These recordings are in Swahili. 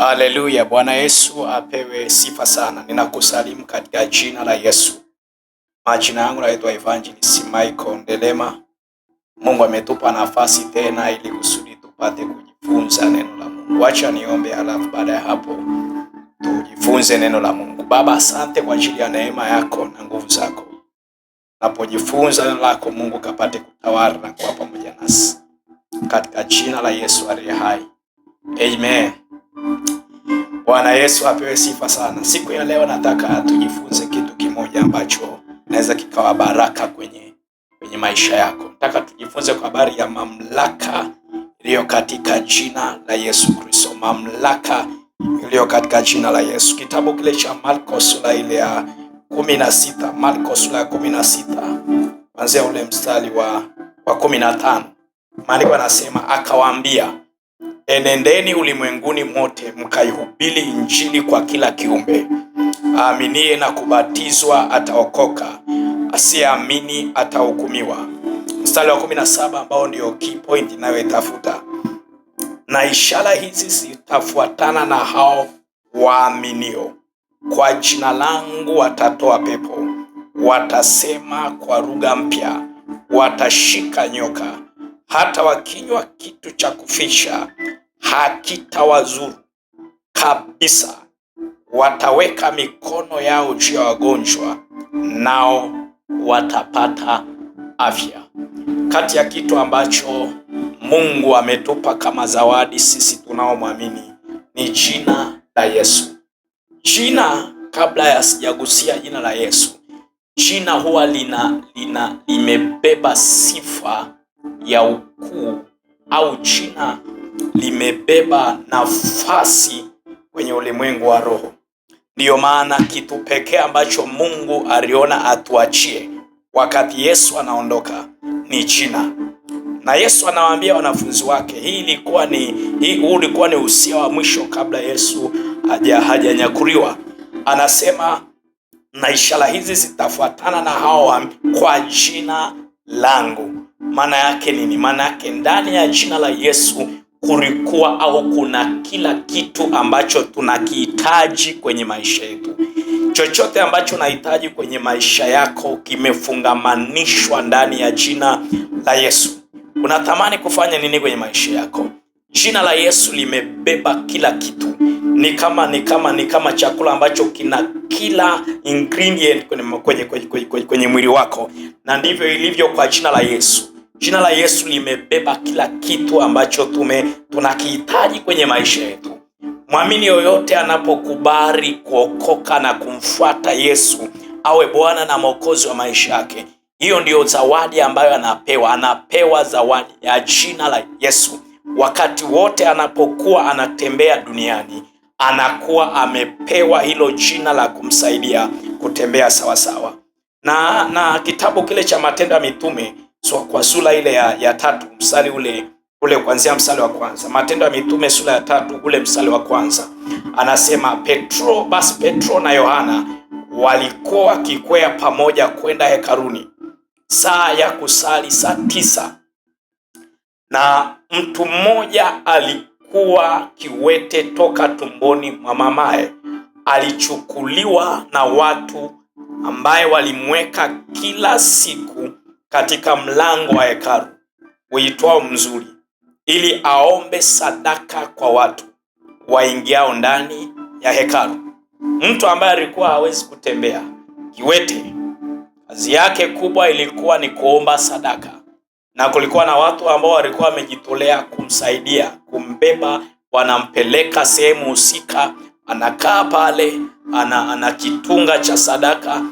Haleluya, Bwana Yesu apewe sifa sana. Ninakusalimu katika jina la Yesu. Majina yangu naitwa Evangelist Michael Ndelema. Mungu ametupa nafasi tena ili kusudi tupate kujifunza neno la Mungu. Acha niombe, halafu baada ya hapo tujifunze neno la Mungu. Baba, asante kwa ajili ya neema yako na nguvu zako. Napojifunza neno lako Mungu, kapate kutawala na kuwa pamoja nasi, katika jina la Yesu aliye hai. Amen. Bwana Yesu apewe sifa sana. Siku ya leo nataka tujifunze kitu kimoja ambacho naweza kikawa baraka kwenye maisha yako. Nataka tujifunze kwa habari ya mamlaka iliyo katika jina la Yesu Kristo. Mamlaka iliyo katika jina la Yesu. Kitabu kile cha Marko sura ile ya 16, Marko sura ya 16, kuanzia ule mstari wa 15. Maandiko yanasema, akawaambia, enendeni ulimwenguni mote mkaihubiri Injili kwa kila kiumbe. Aaminie na kubatizwa ataokoka, asiyeamini atahukumiwa. Mstari wa 17 ambao ndio key point inayoitafuta. Na ishara hizi zitafuatana na hao waaminio. Kwa jina langu watatoa pepo, watasema kwa lugha mpya, watashika nyoka, hata wakinywa kitu cha kufisha hakitawazuru kabisa. Wataweka mikono yao juu ya wagonjwa, nao watapata afya. Kati ya kitu ambacho Mungu ametupa kama zawadi sisi tunaomwamini ni jina la Yesu. Jina, kabla ya sijagusia jina la Yesu, jina huwa limebeba sifa ya ukuu, au jina limebeba nafasi kwenye ulimwengu wa roho. Ndiyo maana kitu pekee ambacho Mungu aliona atuachie wakati Yesu anaondoka ni jina. Na Yesu anawaambia wanafunzi wake, huu ulikuwa ni usia wa mwisho kabla Yesu hajanyakuliwa. Anasema, na ishara hizi zitafuatana na hao kwa jina langu. Maana yake nini? Maana yake ndani ya jina la Yesu kulikuwa au kuna kila kitu ambacho tunakihitaji kwenye maisha yetu. Chochote ambacho unahitaji kwenye maisha yako kimefungamanishwa ndani ya jina la Yesu. Unatamani kufanya nini kwenye maisha yako? Jina la Yesu limebeba kila kitu. Ni kama chakula ambacho kina kila ingredient kwenye mwili wako, na ndivyo ilivyo kwa jina la Yesu. Jina la Yesu limebeba kila kitu ambacho tunakihitaji kwenye maisha yetu. Mwamini yoyote anapokubali kuokoka na kumfuata Yesu awe Bwana na Mwokozi wa maisha yake, hiyo ndiyo zawadi ambayo anapewa zawadi ya jina la Yesu. Wakati wote anapokuwa anatembea duniani, anakuwa amepewa hilo jina la kumsaidia kutembea sawasawa. Na kitabu kile cha Matendo ya Mitume, kwa sura ile ya 3 mstari ule kuanzia mstari wa kwanza. Matendo ya Mitume sura ya 3 ule mstari wa kwanza. Anasema, Petro na Yohana walikuwa wakikwea pamoja kwenda hekaluni saa ya kusali saa 9. Na mtu mmoja alikuwa kiwete toka tumboni mwa mamaye, alichukuliwa na watu ambaye walimweka kila siku katika mlango wa hekalu uitwao Mzuri, ili aombe sadaka kwa watu waingiao ndani ya hekalu. Mtu ambaye alikuwa hawezi kutembea, kiwete, kazi yake kubwa ilikuwa ni kuomba sadaka, na kulikuwa na watu ambao walikuwa wamejitolea kumsaidia, kumbeba, wanampeleka sehemu husika, anakaa pale, ana kitunga cha sadaka,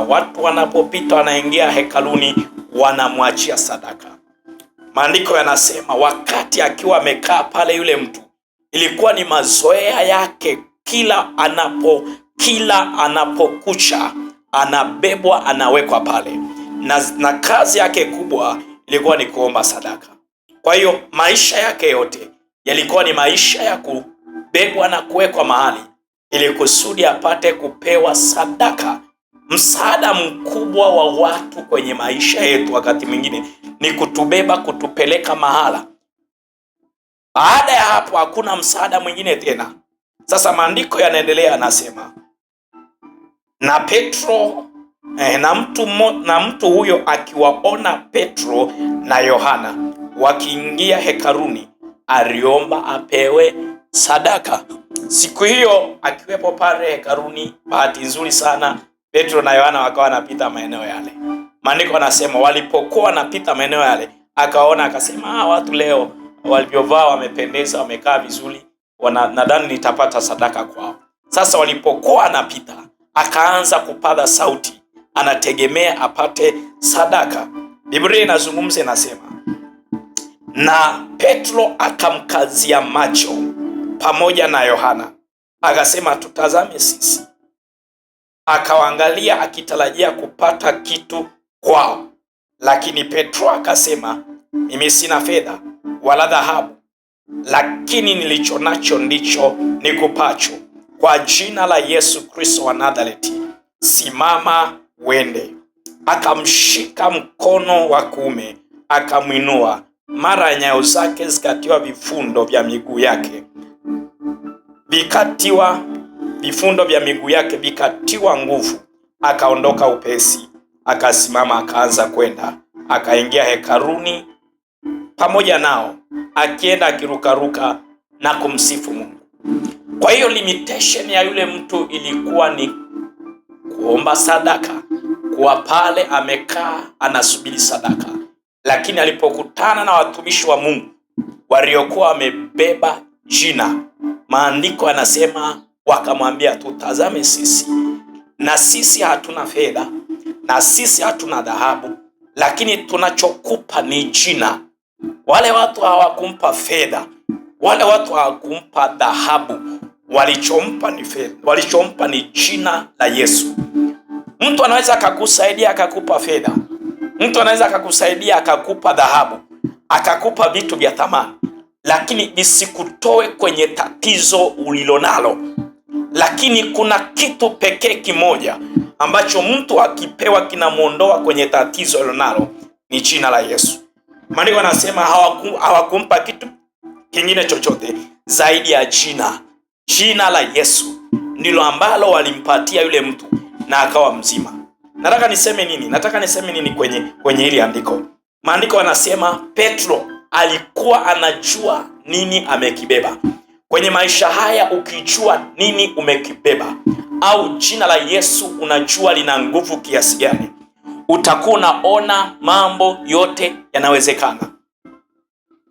watu wanapopita wanaingia hekaluni wanamwachia sadaka. Maandiko yanasema wakati akiwa amekaa pale, yule mtu ilikuwa ni mazoea yake, kila anapokucha anabebwa, anawekwa pale, na kazi yake kubwa ilikuwa ni kuomba sadaka. Kwa hiyo maisha yake yote yalikuwa ni maisha ya kubebwa na kuwekwa mahali ili kusudi apate kupewa sadaka. Msaada mkubwa wa watu kwenye maisha yetu wakati mwingine ni kutubeba, kutupeleka mahala Baada ya hapo hakuna msaada mwingine tena. Sasa maandiko yanaendelea, anasema na Petro na mtu huyo akiwaona Petro na Yohana wakiingia hekaluni, aliomba apewe sadaka. Siku hiyo akiwepo pale hekaluni, bahati nzuri sana Petro na Yohana wakawa wanapita maeneo yale. Maandiko yanasema walipokuwa wanapita maeneo yale, akaona akasema, watu leo walivyovaa wamependeza, wamekaa vizuri, nadhani nitapata sadaka kwao. Sasa walipokuwa anapita, akaanza kupaza sauti, anategemea apate sadaka. Biblia inazungumza, inasema na Petro akamkazia macho pamoja na Yohana, akasema, tutazame sisi. Akawaangalia akitarajia kupata kitu kwao, lakini Petro akasema, mimi sina fedha wala dhahabu, lakini nilicho nacho ndicho nikupacho. Kwa jina la Yesu Kristo wa Nazareti, simama uende. Akamshika mkono wa kuume, akamwinua. Mara nyayo zake zikatiwa vifundo vya miguu yake, vikatiwa nguvu. Akaondoka upesi, akasimama, akaanza kwenda, akaingia hekaluni pamoja nao, akienda akirukaruka na kumsifu Mungu. Kwa hiyo limitation ya yule mtu ilikuwa ni kuomba sadaka, kuwa pale amekaa anasubiri sadaka. Lakini alipokutana na watumishi wa Mungu waliokuwa wamebeba jina, maandiko yanasema wakamwambia, tutazame sisi, na sisi hatuna fedha na sisi hatuna dhahabu, lakini tunachokupa ni jina. Wale watu hawakumpa fedha, wale watu hawakumpa dhahabu, walichompa ni fedha, walichompa ni jina la Yesu. Mtu anaweza akakusaidia akakupa fedha, mtu anaweza akakusaidia akakupa dhahabu, akakupa vitu vya thamani, lakini visikutoe kwenye tatizo ulilonalo. Lakini kuna kitu pekee kimoja ambacho mtu akipewa kinamuondoa kwenye tatizo alilonalo, ni jina la Yesu. Maandiko yanasema hawakumpa kitu kingine chochote zaidi ya jina. Jina la Yesu ndilo ambalo walimpatia yule mtu na akawa mzima. Nataka niseme nini kwenye hili andiko? Maandiko yanasema Petro alikuwa anajua nini amekibeba. Kwenye maisha haya, ukijua nini umekibeba au jina la Yesu unajua lina nguvu kiasi gani, utakuwa unaona mambo yote yanawezekana.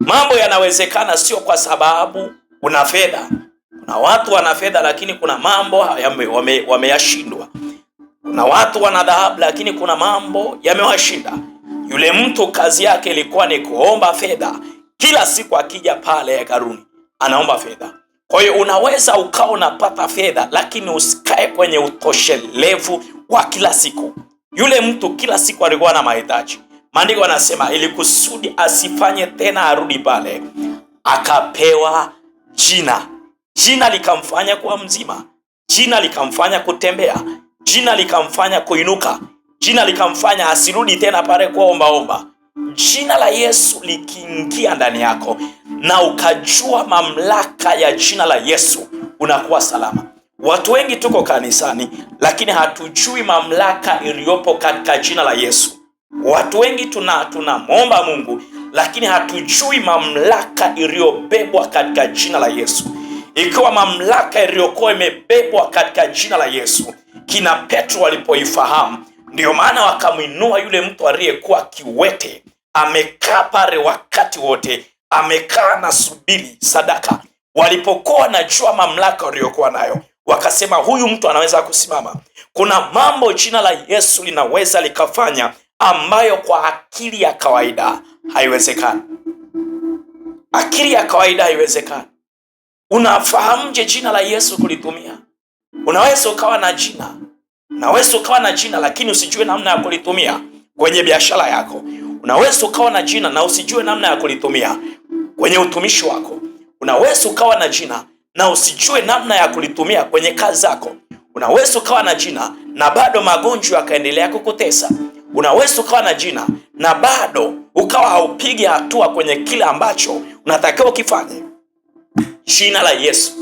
Mambo yanawezekana sio kwa sababu una fedha. Kuna watu wana fedha lakini kuna mambo wameyashindwa. Kuna watu wana dhahabu lakini kuna mambo yamewashinda. Yule mtu kazi yake ilikuwa ni kuomba fedha. Kila siku akija pale hekaluni anaomba fedha. Kwa hiyo unaweza ukawa unapata fedha lakini usikae kwenye utoshelevu wa kila siku. Yule mtu kila siku alikuwa na mahitaji. Maandiko yanasema ili kusudi asifanye tena arudi pale, akapewa jina. Jina likamfanya kuwa mzima. Jina likamfanya kutembea. Jina likamfanya kuinuka. Jina likamfanya asirudi tena pale kwa omba. Jina la Yesu likiingia ndani yako na ukajua mamlaka ya jina la Yesu, unakuwa salama. Watu wengi tuko kanisani lakini hatujui mamlaka iliyopo katika jina la Yesu. Watu wengi tunamwomba Mungu lakini hatujui mamlaka iliyobebwa katika jina la Yesu. Ikiwa mamlaka iliyokuwa imebebwa katika jina la Yesu, kina Petro walipoifahamu, ndio maana wakamwinua yule mtu aliyekuwa kiwete, amekaa pale wakati wote, amekaa na subiri sadaka. Walipokuwa najua mamlaka iliyokuwa nayo, wakasema huyu mtu anaweza kusimama. Kuna mambo jina la Yesu linaweza likafanya ambayo kwa akili ya kawaida haiwezekani. Akili ya kawaida haiwezekani. Unafahamje jina la Yesu kulitumia? Unaweza ukawa na jina lakini usijue namna ya kulitumia kwenye biashara yako. Unaweza ukawa na jina na usijue namna ya kulitumia kwenye utumishi wako. Unaweza ukawa na jina na usijue namna ya kulitumia kwenye kazi zako. Unaweza ukawa na jina na bado magonjwa yakaendelea kukutesa. Unaweza ukawa na jina na bado ukawa haupigi hatua kwenye kile ambacho unatakiwa ukifanye. jina la Yesu.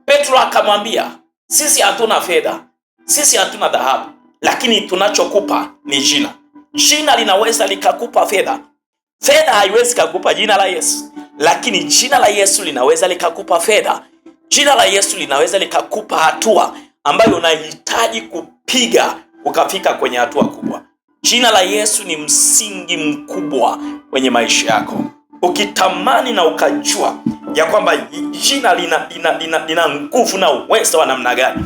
Petro akamwambia, sisi hatuna fedha, sisi hatuna dhahabu, lakini tunachokupa ni jina. Jina linaweza likakupa fedha. Fedha haiwezi kukupa jina la Yesu, lakini jina la Yesu linaweza likakupa fedha. Jina la Yesu linaweza likakupa hatua ambayo unahitaji kupiga ukafika kwenye hatua kubwa. Jina la Yesu ni msingi mkubwa kwenye maisha yako. Ukitamani na ukajua ya kwamba jina lina nguvu na uwezo wa namna gani,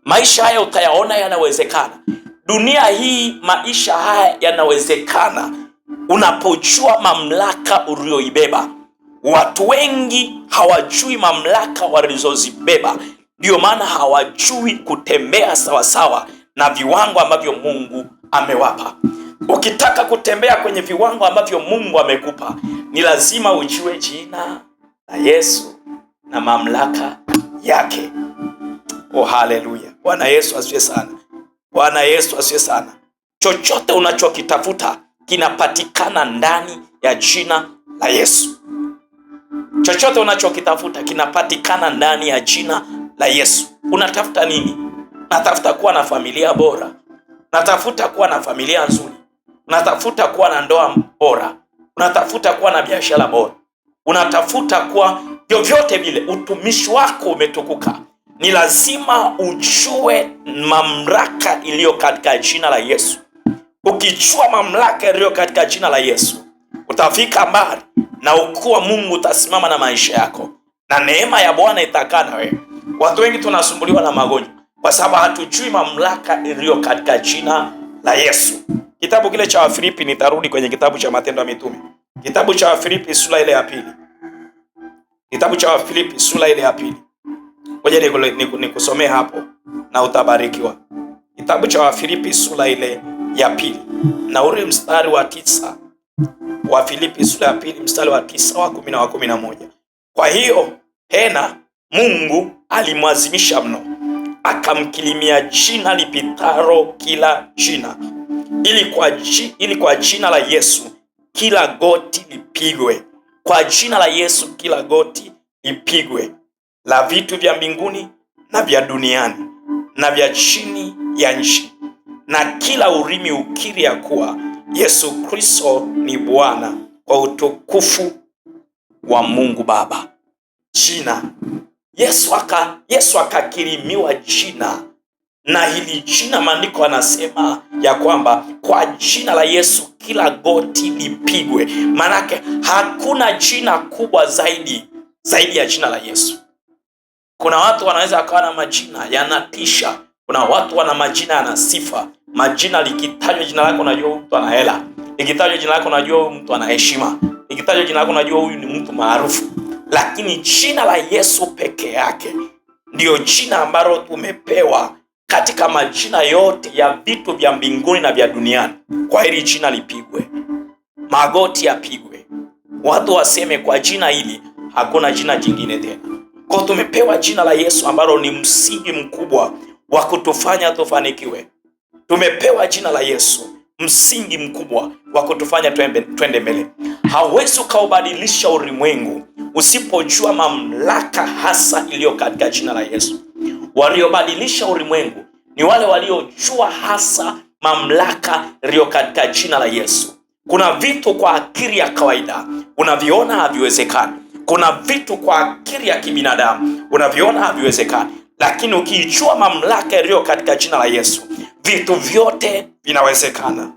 maisha haya utayaona yanawezekana. Dunia hii, maisha haya yanawezekana unapojua mamlaka ulioibeba. Watu wengi hawajui mamlaka walizozibeba, ndio maana hawajui kutembea sawasawa na viwango ambavyo Mungu amewapa. Ukitaka kutembea kwenye viwango ambavyo Mungu amekupa, ni lazima ujue jina la Yesu na mamlaka yake. Oh, haleluya! Bwana Yesu asifiwe sana. Bwana Yesu asifiwe sana. Chochote unachokitafuta kinapatikana ndani ya jina la Yesu. Chochote unachokitafuta kinapatikana ndani ya jina la Yesu. Unatafuta nini? Unatafuta kuwa na familia bora, unatafuta kuwa na familia nzuri, unatafuta kuwa na ndoa bora, unatafuta kuwa na biashara bora, unatafuta kuwa vyovyote vile utumishi wako umetukuka. Ni lazima ujue mamlaka iliyo katika jina la Yesu. Ukijua mamlaka iliyo katika jina la Yesu, utafika mbali na ukuu wa Mungu utasimama na maisha yako, na neema ya Bwana itakaa na wewe. Watu wengi tunasumbuliwa na magonjwa kwa sababu hatujui mamlaka iliyo katika jina la Yesu. Kitabu kile cha Wafilipi, nitarudi kwenye kitabu cha Matendo ya Mitume. Kitabu cha Wafilipi sura ile ya pili. Kitabu cha Wafilipi sura ile ya pili. Ngoja nikusomee hapo na utabarikiwa. Kitabu cha Wafilipi sura ile ya pili na ule mstari wa 9. Wafilipi sura ya pili mstari wa 9, wa 10 na wa 11. Kwa hiyo tena Mungu alimwazimisha mno, akamkilimia jina lipitalo kila jina, ili kwa jina la Yesu kila goti lipigwe. Kwa jina la Yesu kila goti lipigwe, la vitu vya mbinguni na vya duniani na vya chini ya nchi, na kila ulimi ukiri ya kuwa Yesu Kristo ni Bwana, kwa utukufu wa Mungu Baba. Jina Yesu akakirimiwa jina, na hili jina maandiko anasema ya kwamba kwa jina la Yesu kila goti lipigwe. Manake hakuna jina kubwa zaidi ya jina la Yesu. Kuna watu wanaweza akawa na majina yanatisha, kuna watu wana majina yana sifa. Majina likitajwa jina lako unajua huyu mtu ana hela, likitajwa jina lako unajua huyu mtu ana heshima, likitajwa jina lako unajua huyu ni mtu maarufu. Lakini jina la Yesu peke yake ndiyo jina ambalo tumepewa katika majina yote ya vitu vya mbinguni na vya duniani. Kwa hili jina lipigwe, magoti yapigwe, watu waseme kwa jina hili hakuna jina jingine tena. Kwa tumepewa jina la Yesu ambalo ni msingi mkubwa wa kutufanya tufanikiwe. Tumepewa jina la Yesu, msingi mkubwa wa kutufanya twende mbele. Hauwezi ukaubadilisha ulimwengu usipojua mamlaka hasa iliyo katika jina la Yesu. Waliobadilisha ulimwengu ni wale waliojua hasa mamlaka iliyo katika jina la Yesu. Kuna vitu kwa akili ya kawaida unaviona haviwezekani. Kuna vitu kwa akili ya kibinadamu unaviona haviwezekani, lakini ukijua mamlaka iliyo katika jina la Yesu, vitu vyote vinawezekana.